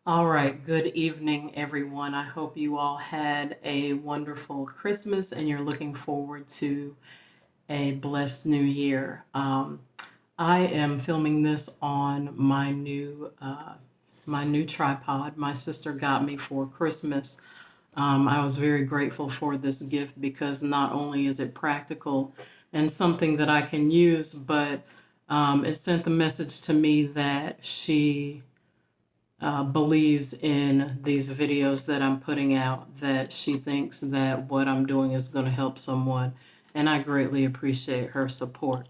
All right, good evening, everyone. I hope you all had a wonderful Christmas and you're looking forward to a blessed new year. I am filming this on my new tripod. My sister got me for Christmas. I was very grateful for this gift because not only is it practical and something that I can use, but it sent the message to me that she believes in these videos that I'm putting out, that she thinks that what I'm doing is going to help someone, and I greatly appreciate her support.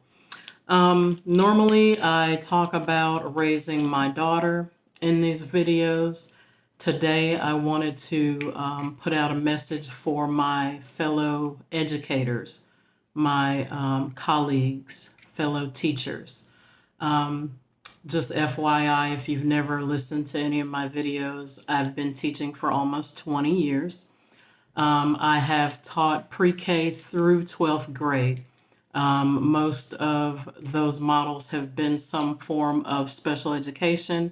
Normally, I talk about raising my daughter in these videos. Today, I wanted to put out a message for my fellow educators, my colleagues, fellow teachers. Just FYI, if you've never listened to any of my videos, I've been teaching for almost 20 years. I have taught pre-K through 12th grade. Most of those models have been some form of special education.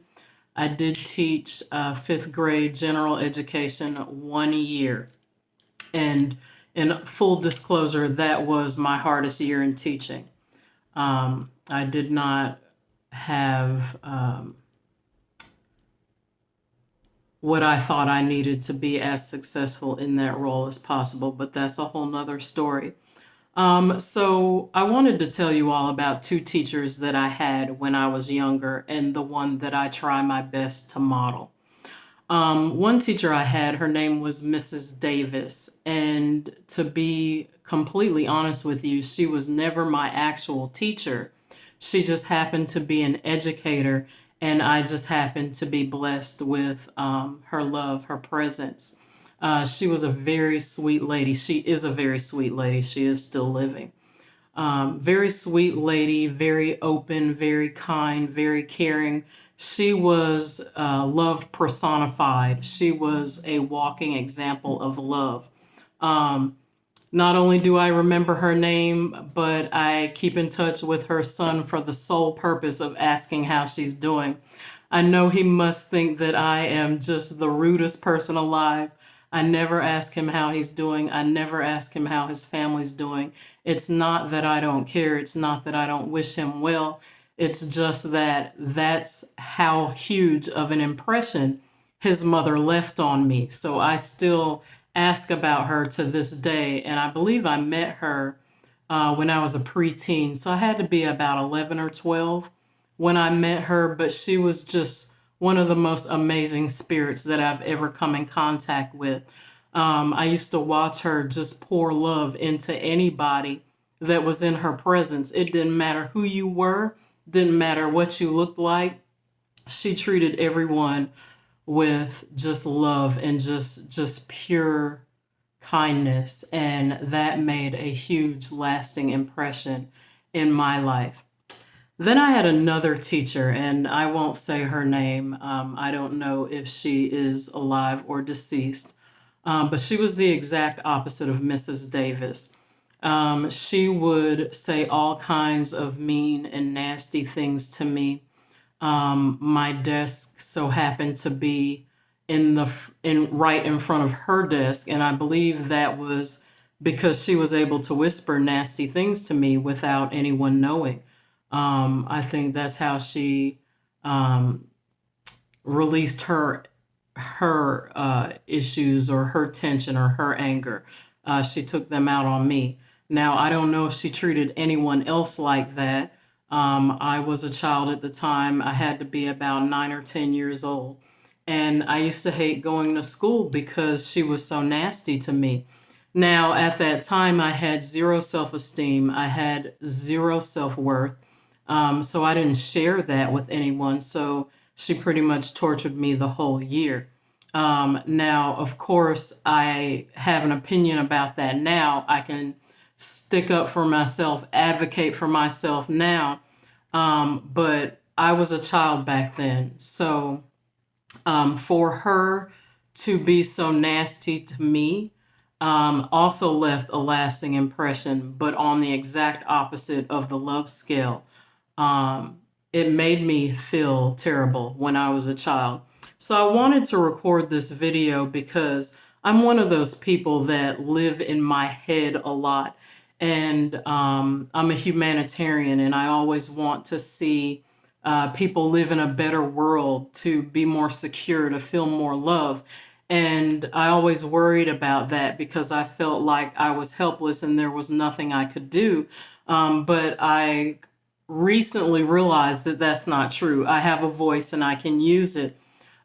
I did teach fifth grade general education 1 year. And in full disclosure, that was my hardest year in teaching. I did not have what I thought I needed to be as successful in that role as possible, but that's a whole nother story. So I wanted to tell you all about two teachers that I had when I was younger and the one that I try my best to model. One teacher I had, her name was Mrs. Davis, and to be completely honest with you, she was never my actual teacher. She just happened to be an educator, and I just happened to be blessed with her love, her presence. She was a very sweet lady. She is a very sweet lady. She is still living. Very sweet lady, very open, very kind, very caring. She was love personified. She was a walking example of love. Not only do I remember her name, but I keep in touch with her son for the sole purpose of asking how she's doing. I know he must think that I am just the rudest person alive. I never ask him how he's doing. I never ask him how his family's doing. It's not that I don't care. It's not that I don't wish him well. It's just that that's how huge of an impression his mother left on me. So I still ask about her to this day. And I believe I met her when I was a preteen. So I had to be about 11 or 12 when I met her, but she was just one of the most amazing spirits that I've ever come in contact with. I used to watch her just pour love into anybody that was in her presence. It didn't matter who you were, didn't matter what you looked like. She treated everyone with just love and just pure kindness, and that made a huge lasting impression in my life. Then I had another teacher, and I won't say her name. I don't know if she is alive or deceased, but she was the exact opposite of Mrs. Davis. She would say all kinds of mean and nasty things to me. My desk so happened to be in right in front of her desk, and I believe that was because she was able to whisper nasty things to me without anyone knowing. I think that's how she released her issues or her tension or her anger. She took them out on me. Now, I don't know if she treated anyone else like that. I was a child at the time. I had to be about 9 or 10 years old. And I used to hate going to school because she was so nasty to me. Now, at that time, I had zero self esteem, I had zero self worth. So I didn't share that with anyone. So she pretty much tortured me the whole year. Now, of course, I have an opinion about that now. I can stick up for myself, advocate for myself now. But I was a child back then. So for her to be so nasty to me also left a lasting impression, but on the exact opposite of the love scale. It made me feel terrible when I was a child. So I wanted to record this video because I'm one of those people that live in my head a lot. And I'm a humanitarian, and I always want to see people live in a better world, to be more secure, to feel more love. And I always worried about that because I felt like I was helpless and there was nothing I could do. But I recently realized that that's not true. I have a voice and I can use it.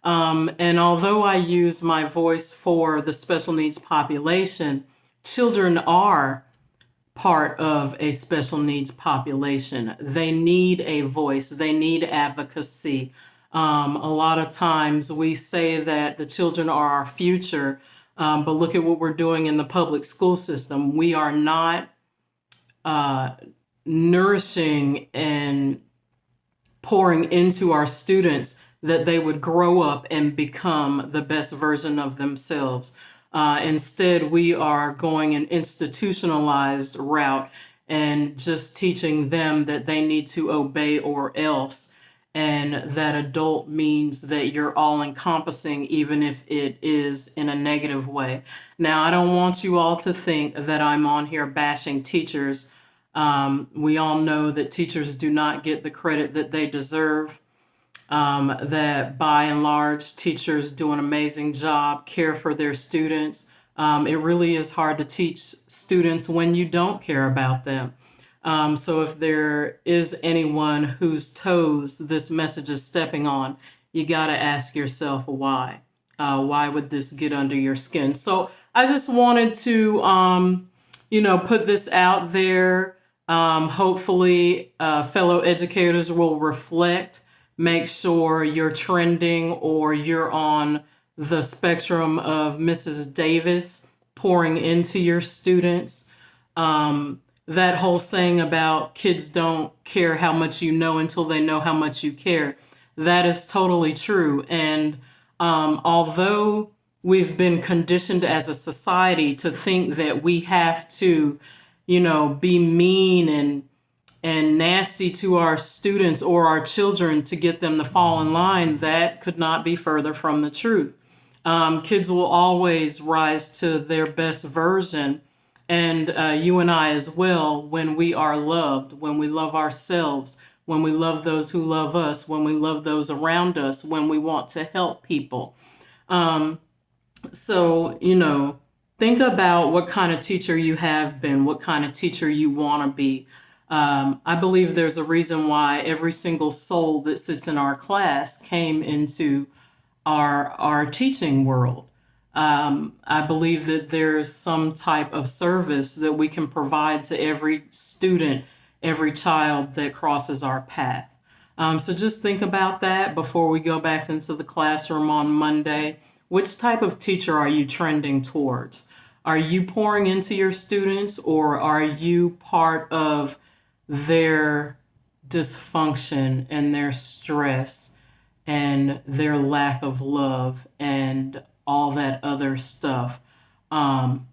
And although I use my voice for the special needs population, children are part of a special needs population. They need a voice, they need advocacy. A lot of times we say that the children are our future, but look at what we're doing in the public school system. We are not nourishing and pouring into our students that they would grow up and become the best version of themselves. Instead, we are going an institutionalized route and just teaching them that they need to obey or else. And that adult means that you're all encompassing, even if it is in a negative way. Now, I don't want you all to think that I'm on here bashing teachers. We all know that teachers do not get the credit that they deserve. That by and large, teachers do an amazing job, care for their students. It really is hard to teach students when you don't care about them. So if there is anyone whose toes this message is stepping on, you got to ask yourself why. Why would this get under your skin? So I just wanted to, put this out there. Hopefully, fellow educators will reflect, make sure you're trending or you're on the spectrum of Mrs. Davis, pouring into your students. That whole saying about kids don't care how much you know until they know how much you care, that is totally true. And although we've been conditioned as a society to think that we have to, be mean and nasty to our students or our children to get them to fall in line, that could not be further from the truth. Kids will always rise to their best version, and you and I as well, when we are loved, when we love ourselves, when we love those who love us, when we love those around us, when we want to help people. So, think about what kind of teacher you have been, what kind of teacher you want to be. I believe there's a reason why every single soul that sits in our class came into our teaching world. I believe that there's some type of service that we can provide to every student, every child that crosses our path. So just think about that before we go back into the classroom on Monday. Which type of teacher are you trending towards? Are you pouring into your students, or are you part of their dysfunction and their stress and their lack of love and all that other stuff? And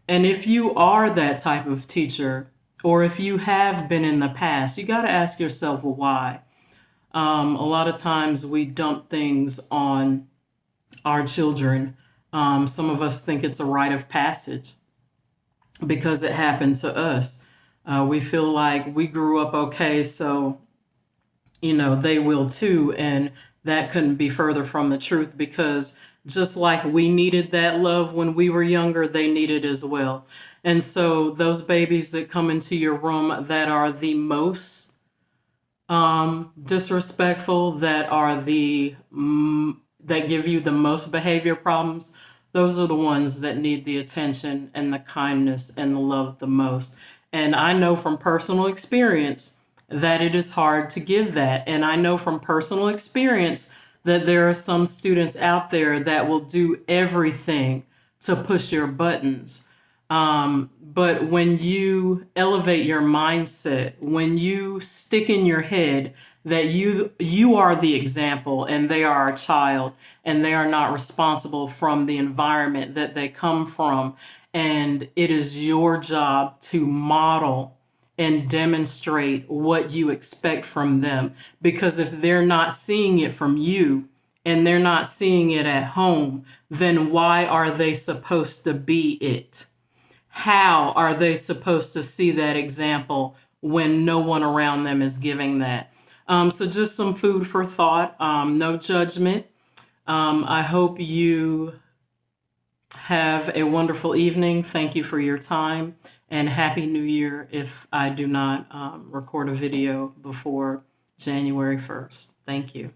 if you are that type of teacher, or if you have been in the past, you got to ask yourself why. A lot of times we dump things on our children. Some of us think it's a rite of passage because it happened to us. We feel like we grew up okay, so they will too. And that couldn't be further from the truth, because just like we needed that love when we were younger, they need it as well. And so those babies that come into your room that are the most disrespectful, that are that give you the most behavior problems, those are the ones that need the attention and the kindness and the love the most. And I know from personal experience that it is hard to give that. And I know from personal experience that there are some students out there that will do everything to push your buttons. But when you elevate your mindset, when you stick in your head that you are the example and they are a child and they are not responsible from the environment that they come from, and it is your job to model and demonstrate what you expect from them, because if they're not seeing it from you, and they're not seeing it at home, then why are they supposed to be it? How are they supposed to see that example when no one around them is giving that? So just some food for thought, no judgment. I hope you have a wonderful evening. Thank you for your time, and Happy New Year if I do not record a video before January 1st. Thank you.